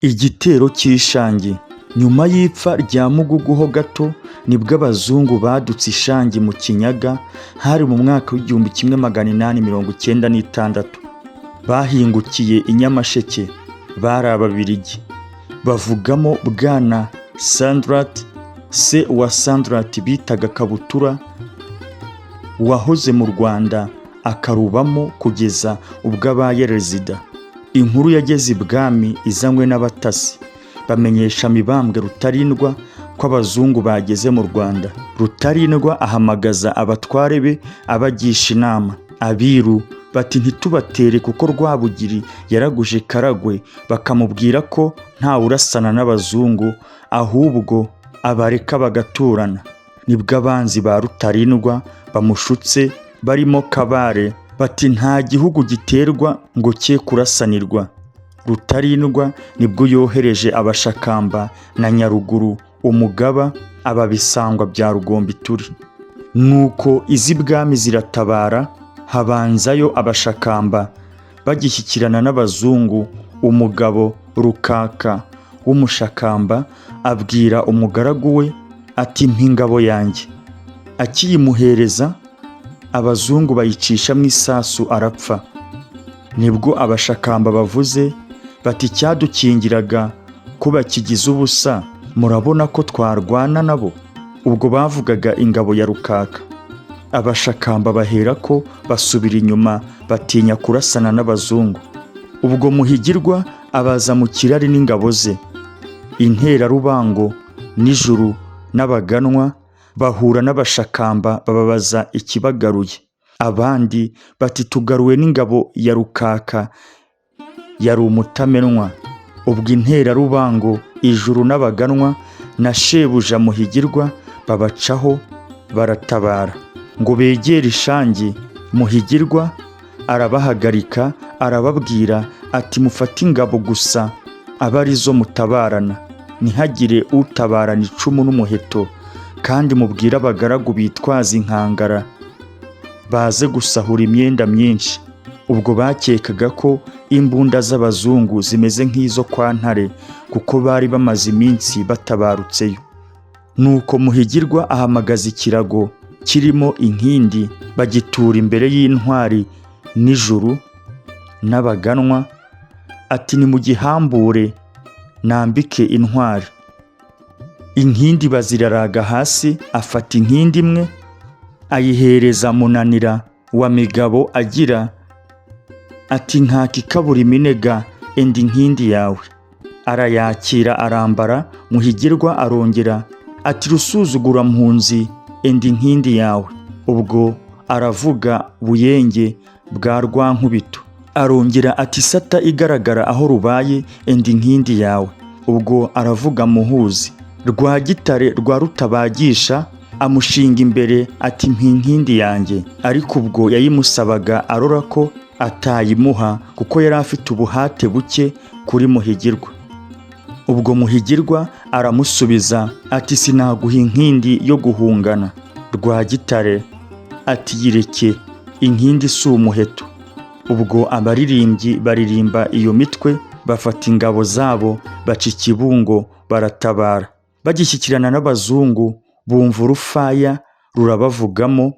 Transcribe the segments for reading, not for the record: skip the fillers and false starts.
Igitero cy'Ishangi. Nyuma y'ipfa rya Mugugu ho gato nibwo abazungu badutse Ishangi mu Kinyaga hari mu mwaka w'igihumbi kimwe 896. Bahingukiye i Nyamasheke, bari Ababiligi. Bavugamo Bwana Sandrat, se wa Sandrat bitaga Kabutura, wahoze mu Rwanda akarubamo kugeza ubwo abaye rezida. Inkuru yageze ibwami izanywe n'abatasi, bamenyesha Mibambwe Rutarindwa ko abazungu bageze mu Rwanda. Rutarindwa ahamagaza abatware be abagisha inama. Abiru bati ntitubatere kuko Rwabugiri yaraguje Karagwe, bakamubwira ko nta urasana n'abazungu ahubwo abareka bagaturana. Nibwo abanzi ba Rutarindwa bamushutse barimo Kabare bati nta gihugu giterwa ngo cye kurasanirwa. Rutarindwa nibwo yohereje Abashakamba na Nyaruguru Umugaba ababisangwa bya Rugombituri. Nuko iz'ibwami ziratabara, habanzayo Abashakamba bagishyikirana n'abazungu. Umugabo Rukaka w'Umushakamba abwira umugaragu we ati mpa ingabo yanjye. Akiyimuhereza abazungu bayicishamo isasu arapfa. Nibwo Abashakamba bavuze bati cyadukingiraga ko bakigize ubusa, murabona ko twarwana nabo. Ubwo bavugaga ingabo ya Rukaka. Abashakamba bahera ko basubira inyuma batinya kurasana n'abazungu. Ubwo Muhigirwa abaza mu kirari n'ingabo ze. Interarubango n'Ijuru n'Abaganwa bahura n'Abashakamba bababaza ikibagaruye. Abandi bati tugaruwe n'ingabo ya Rukaka yari umutamenwa. Ubwo Interarubango, Ijuru n'Abaganwa na shebuja Muhigirwa babacaho baratabara ngo begere Ishangi. Muhigirwa arabahagarika arababwira ati mufate ingabo gusa abe arizo mutabarana, ntihagire utabarana icumu n'umuheto, kandi mubwire abagaragu bitwaza inkangara baze gusahura imyenda myinshi. Ubwo bakekaga ko imbunda z'abazungu zimeze nk'izo kwa Ntare kuko bari bamaze iminsi batabarutseyo. Nuko Muhigirwa ahamagaza ikirago kirimo inkindi, bagitura imbere y'intwari n'Ijuru n'Abaganwa ati nimugihambure nambike intwari. Inkindi baziraraga hasi. Afata inkindi imwe ayihereza Munanira wa Migabo agira ati nkaka ikabura iminega enda inkindi yawe. Arayakira arambara. Muhigirwa arongera ati rusuzugura mpunzi enda inkindi yawe. Ubwo aravuga Buyenge bwa Rwankubito. Arongera ati sata igaragara aho rubaye enda inkindi yawe. Ubwo aravuga Muhuzi. Rwagitare rwa Rutabagisha amushinga imbere ati mpa inkindi yanjye. Ariko ubwo yayimusabaga arora ko atayimuha kuko yari afite ubuhate buke kuri Muhigirwa. Ubwo Muhigirwa aramusubiza ati sinaguha inkindi yo guhungana. Rwagitare ati yireke, inkindi si umuheto. Ubwo abaririmbyi baririmba iyo mitwe, bafata ingabo zabo baca ikibungo baratabara. Bagishyikirana n'abazungu bumva urufaya rurabavugamo,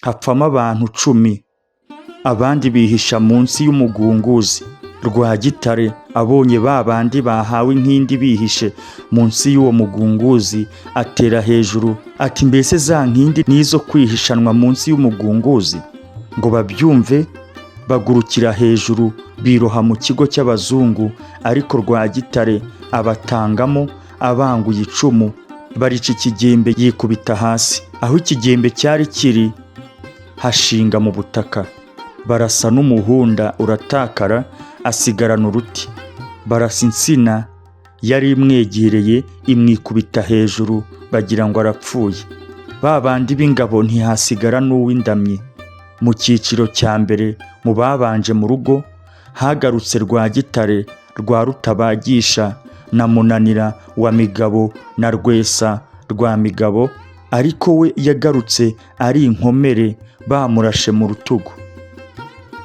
hapfamo abantu 10. Abandi bihisha munsi y'umugunguzi. Rwagitare abonye babandi bahawe inkindi bihishe munsi y'uwo mugunguzi atera hejuru ati mbese za nkindi nizo kwihishanwa munsi y'umugunguzi? Ngo babyumve bagurukira hejuru biroha mu kigo cy'abazungu. Ariko Rwagitare abatangamo abanguye icumu, barica ikigembe yikubita hasi. Aho ikigembe cyari kiri hashinga mu butaka. Barasa n'umuhunda uratakara asigarana uruti. Barasa insina yari imwegereye imwikubita hejuru bagira ngo arapfuye. Babandi b'ingabo ntihasigara n'uw'indamyi. Mu cyiciro cya mbere mu babanje mu rugo hagarutse Rwagitare rwa Rutabagisha na Munanira wa Migabo na Rwesa rwa Migabo, ariko we yagarutse ari inkomere bamurashe mu rutugu.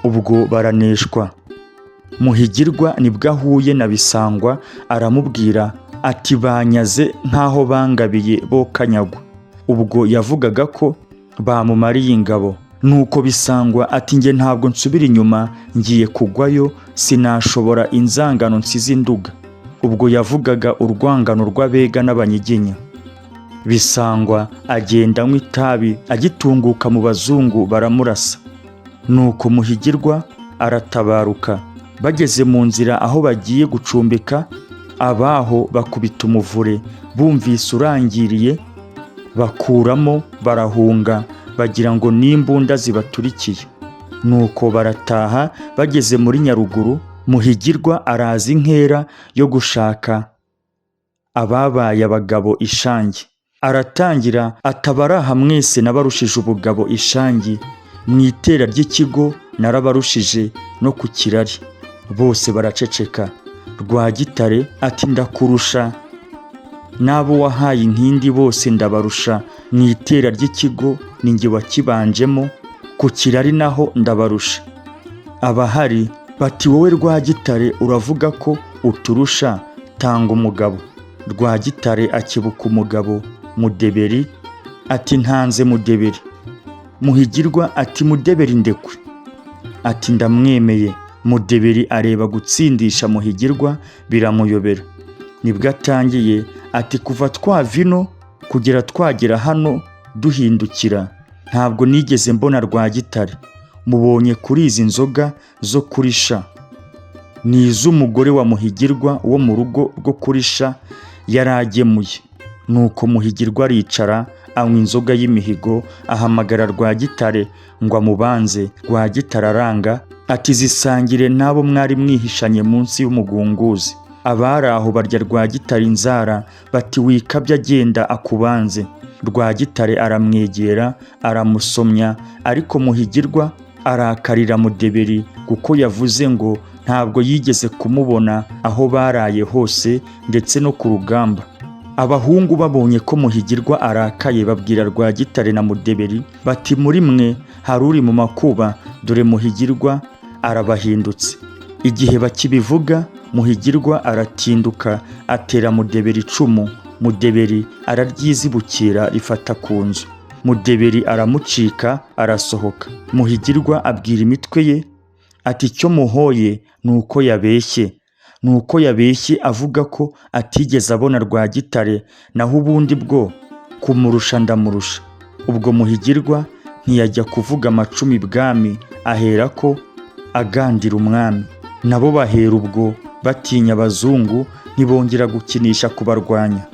Ubwo baraneshwa. Muhigirwa nibwo ahuye na Bisangwa aramubwira ati banyaze nk'aho bangabiye bo Kanyagwa. Ubwo yavugaga ko bamumariye ingabo. Nuko Bisangwa ati njye ntabwo nsubira inyuma, ngiye kugwayo, sinashobora inzangano nsize Nduga. Ubwo yavugaga urwangano rw'Abega n'Abanyiginya. Bisangwa agenda anywa itabi, agitunguka mu bazungu baramurasa. Nuko Muhigirwa aratabaruka. Bageze mu nzira aho bagiye gucumbika, abaho bakubita umuvure, bumvise urangiriye bakuramo barahunga, bagira ngo n'imbunda zibaturikiye. Nuko barataha. Bageze muri Nyaruguru, Muhigirwa araza inkera yo gushaka ababaye abagabo Ishangi. Aratangira atabaraha mwese nabarushije ubugabo Ishangi, mu itera ry'ikigo narabarushije no ku kirari. Bose baraceceka. Rwagitare ati ndakurusha, n'abo wahaye inkindi bose ndabarusha, mu itera ry'ikigo ninjye wakibanjemo, ku kirari naho ndabarusha. Abahari bati wowe Rwagitare uravuga ko uturusha, tanga umugabo. Rwagitare akibuka umugabo Mudeberi ati ntanze Mudeberi. Muhigirwa ati Mudeberi ndekwe. Ati ndamwemeye. Mudeberi areba gutsindisha Muhigirwa biramuyobera. Nibwo atangiye ati kuva twava ino kugera twagera hano duhindukira, ntabwo nigeze mbona Rwagitare. Mubonye kuri izi nzoga zo kurisha, ni iz'umugore wa Muhigirwa wo mu rugo rwo kurisha yaragemuye. Nuko Muhigirwa aricara anywa inzoga y'imihigo, ahamagara Rwagitare ngo amubanze. Rwagitare aranga ati zisangire n'abo mwari mwihishanye munsi y'umugunguzi. Abari aho barya Rwagitare inzara bati wikabya agenda akubanze. Rwagitare aramwegera aramusomya, ariko Muhigirwa arakarira Mudeberi kuko yavuze ngo ntabwo yigeze kumubona aho baraye hose ndetse no ku rugamba. Abahungu babonye ko Muhigirwa arakaye babwira Rwagitare na Mudeberi bati muri mwe hari uri mu makuba, dore Muhigirwa arabahindutse. Igihe bakibivuga, Muhigirwa aratinduka atera Mudeberi icumu. Mudeberi araryizibukira rifata ku nzu. Mudeberi aramucika arasohoka. Muhigirwa abwira imitwe ye ati icyo muhoye nuko yabeshye. Nuko yabeshye avuga ko atigeze abona Rwagitare, naho ubundi bwo kumurusha ndamurusha. Ubwo Muhigirwa ntiyajya kuvuga amacumi ibwami, aherako agandira umwami. Nabo bahera ubwo batinya abazungu, ntibongera gukinisha kubarwanya.